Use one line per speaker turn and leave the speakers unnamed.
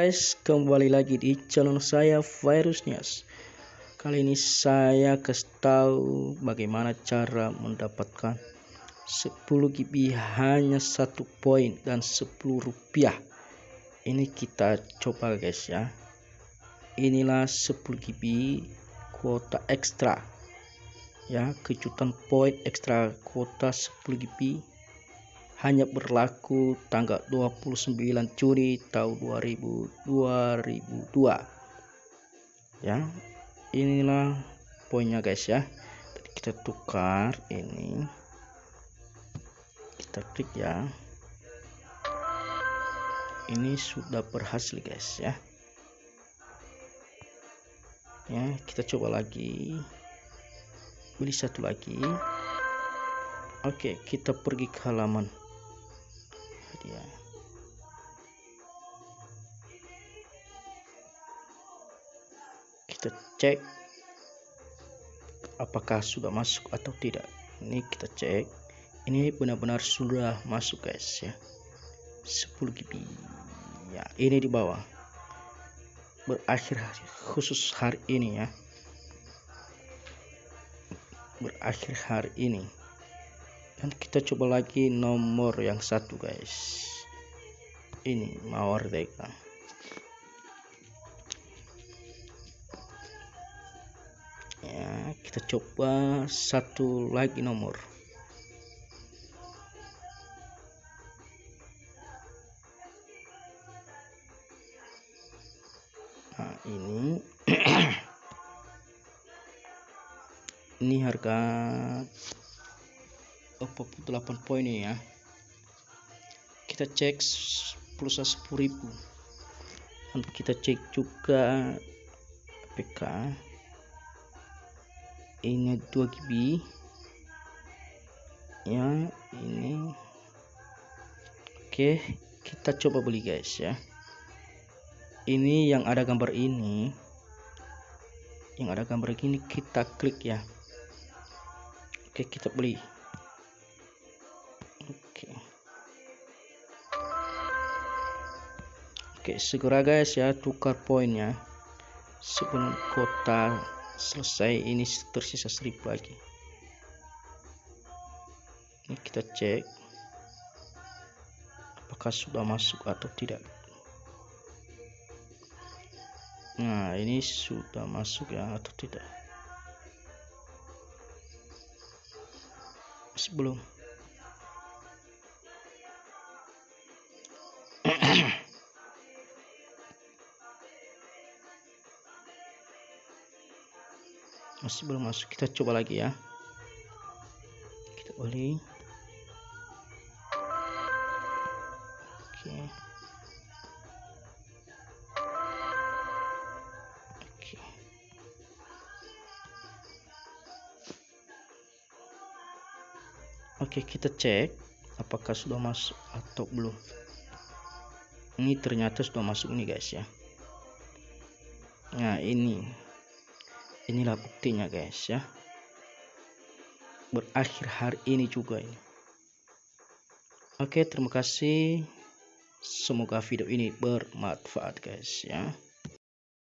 guys, kembali lagi di channel saya Virus News. Kali ini saya kasih tahu bagaimana cara mendapatkan 10 GB hanya 1 poin dan 10 rupiah. Ini kita coba guys ya. Inilah 10 GB kuota ekstra ya, kejutan poin ekstra kuota 10 GB hanya berlaku tanggal 29 Juni tahun 2002 ya. Inilah poinnya guys ya. Kita tukar ini, kita klik ya. Ini sudah berhasil guys ya. Ya, kita coba lagi, beli satu lagi. Oke, kita pergi ke halaman ya. Kita cek apakah sudah masuk atau tidak. Ini kita cek, ini benar-benar sudah masuk guys ya, 10 GB ya. Ini di bawah berakhir khusus hari ini ya, berakhir hari ini. Dan kita coba lagi nomor yang satu guys, ini Mawardeka. Ya, kita coba satu lagi nomor. Nah, ini ini harga 48 poin ya. Kita cek pulsa 10.000. Dan kita cek juga PK. Ini 2 GB ya, ini. Oke, kita coba beli guys ya. Ini yang ada gambar ini, kita klik ya. Oke, kita beli. Oke, segera guys ya, tukar poinnya sebelum kuota selesai. Ini tersisa 1000 lagi. Ini kita cek apakah sudah masuk atau tidak. Nah, ini sudah masuk ya atau tidak? Masih belum. Masih belum masuk. Kita coba lagi ya. Kita beli. Oke. Oke, kita cek apakah sudah masuk atau belum. Ini ternyata sudah masuk nih guys ya. Nah, inilah buktinya guys ya, berakhir hari ini juga ini. Oke, terima kasih, semoga video ini bermanfaat guys ya.